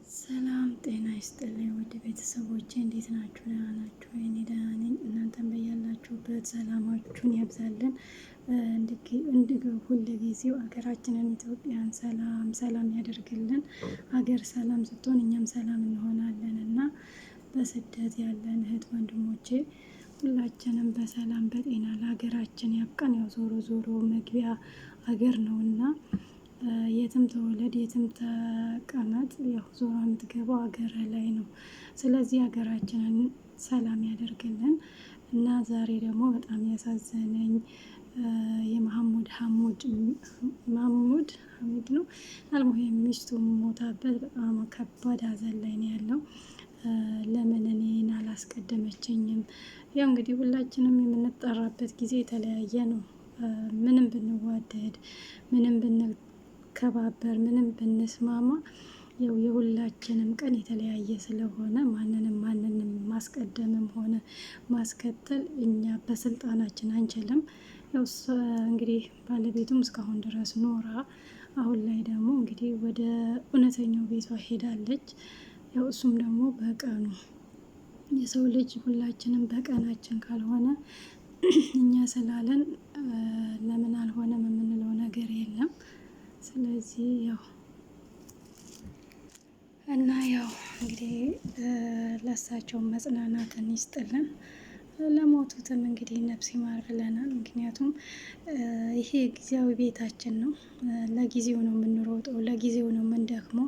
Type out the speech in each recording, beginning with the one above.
ሰላም ጤና ይስጥልኝ ውድ ቤተሰቦቼ እንዴት ናችሁ? ደህና ናችሁ? እኔ ደህና ነኝ። እናንተም በያላችሁበት ሰላማችሁን ያብዛልን። ሁል ጊዜው ሀገራችንን ኢትዮጵያን ሰላም ያደርግልን። ሀገር ሰላም ስትሆን እኛም ሰላም እንሆናለን እና በስደት ያለን እህት ወንድሞቼ ሁላችንም በሰላም በጤና ለሀገራችን ያብቃን። ያው ዞሮ ዞሮ መግቢያ ሀገር ነውና የትም ተወለድ የትም ተቀመጥ ያው ዞሮ የምትገባው ሀገር ላይ ነው። ስለዚህ ሀገራችንን ሰላም ያደርግልን እና ዛሬ ደግሞ በጣም ያሳዘነኝ የመሐሙድ ሀሚድ ነው አልሙሂም ሚስቱ ሞታበት በጣም ከባድ ሀዘን ላይ ነው ያለው። ለምን እኔን አላስቀደመችኝም? ያው እንግዲህ ሁላችንም የምንጠራበት ጊዜ የተለያየ ነው። ምንም ብንዋደድ ምንም ብንከባበር ምንም ብንስማማ ያው የሁላችንም ቀን የተለያየ ስለሆነ ማንንም ማስቀደምም ሆነ ማስከተል እኛ በስልጣናችን አንችልም። ያው እንግዲህ ባለቤቱም እስካሁን ድረስ ኖራ አሁን ላይ ደግሞ እንግዲህ ወደ እውነተኛው ቤቷ ሄዳለች። ያው እሱም ደግሞ በቀኑ የሰው ልጅ ሁላችንም በቀናችን ካልሆነ እኛ ስላለን ለምን አልሆነም የምንለው ነገር የለም። ስለዚህ ያው እና ያው እንግዲህ ለእሳቸው መጽናናትን ይስጥልን። ለሞቱትም እንግዲህ ነፍስ ይማር ብለናል። ምክንያቱም ይሄ ጊዜያዊ ቤታችን ነው። ለጊዜው ነው የምንሮጠው፣ ለጊዜው ነው የምንደክመው።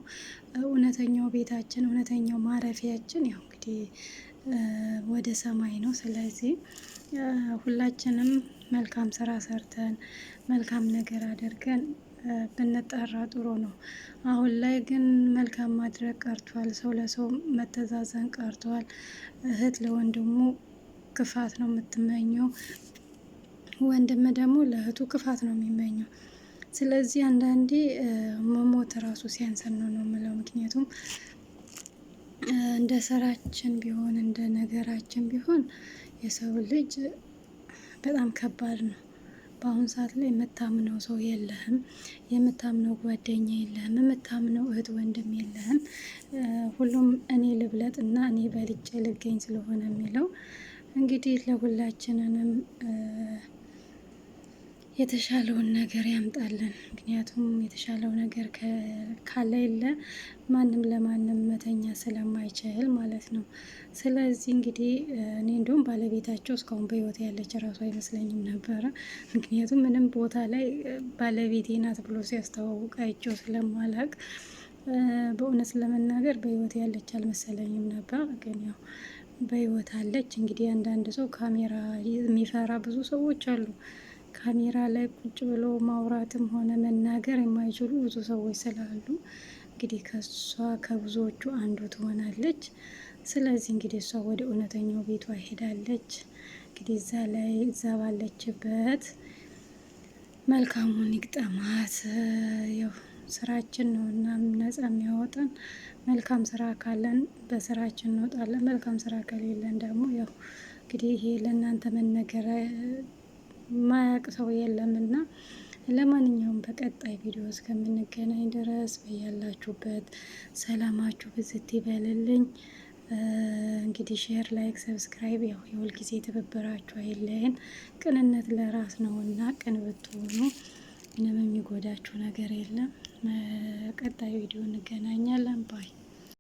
እውነተኛው ቤታችን እውነተኛው ማረፊያችን ያው እንግዲህ ወደ ሰማይ ነው። ስለዚህ ሁላችንም መልካም ስራ ሰርተን መልካም ነገር አድርገን ብንጠራ ጥሩ ነው። አሁን ላይ ግን መልካም ማድረግ ቀርቷል። ሰው ለሰው መተዛዘን ቀርቷል። እህት ለወንድሙ ክፋት ነው የምትመኘው፣ ወንድም ደግሞ ለእህቱ ክፋት ነው የሚመኘው። ስለዚህ አንዳንዴ መሞት ራሱ ሲያንሰን ነው የምለው። ምክንያቱም እንደ ስራችን ቢሆን እንደ ነገራችን ቢሆን የሰው ልጅ በጣም ከባድ ነው። በአሁን ሰዓት ላይ የምታምነው ሰው የለህም፣ የምታምነው ጓደኛ የለህም፣ የምታምነው እህት ወንድም የለህም። ሁሉም እኔ ልብለጥ እና እኔ በልጬ ልገኝ ስለሆነ የሚለው እንግዲህ ለሁላችንንም የተሻለውን ነገር ያምጣልን። ምክንያቱም የተሻለው ነገር ከሌለ ማንም ለማንም መተኛ ስለማይችል ማለት ነው። ስለዚህ እንግዲህ እኔ እንደውም ባለቤታቸው እስካሁን በህይወት ያለች እራሱ አይመስለኝም ነበረ። ምክንያቱም ምንም ቦታ ላይ ባለቤቴ ናት ብሎ ሲያስተዋውቅ አይቼው ስለማላውቅ በእውነት ለመናገር በህይወት ያለች አልመሰለኝም ነበር። ግን ያው በህይወት አለች። እንግዲህ አንዳንድ ሰው ካሜራ የሚፈራ ብዙ ሰዎች አሉ። ካሜራ ላይ ቁጭ ብሎ ማውራትም ሆነ መናገር የማይችሉ ብዙ ሰዎች ስላሉ እንግዲህ ከሷ ከብዙዎቹ አንዱ ትሆናለች። ስለዚህ እንግዲህ እሷ ወደ እውነተኛው ቤቷ ሄዳለች። እንግዲህ እዛ ባለችበት መልካሙን ይግጠማት። ያው ስራችን ነው እና ነፃ የሚያወጣን። መልካም ስራ ካለን በስራችን እንወጣለን። መልካም ስራ ከሌለን ደግሞ ያው እንግዲህ ይሄ ለእናንተ መነገር ማያውቅ ሰው የለምና ለማንኛውም በቀጣይ ቪዲዮ እስከምንገናኝ ድረስ በያላችሁበት ሰላማችሁ ብዝት ይበልልኝ። እንግዲህ ሼር፣ ላይክ፣ ሰብስክራይብ ያው የሁልጊዜ ትብብራችሁ አይለየን። ቅንነት ለራስ ነውና ቅን ብትሆኑ ምንም የሚጎዳችሁ ነገር የለም። ቀጣይ ቪዲዮ እንገናኛለን ባይ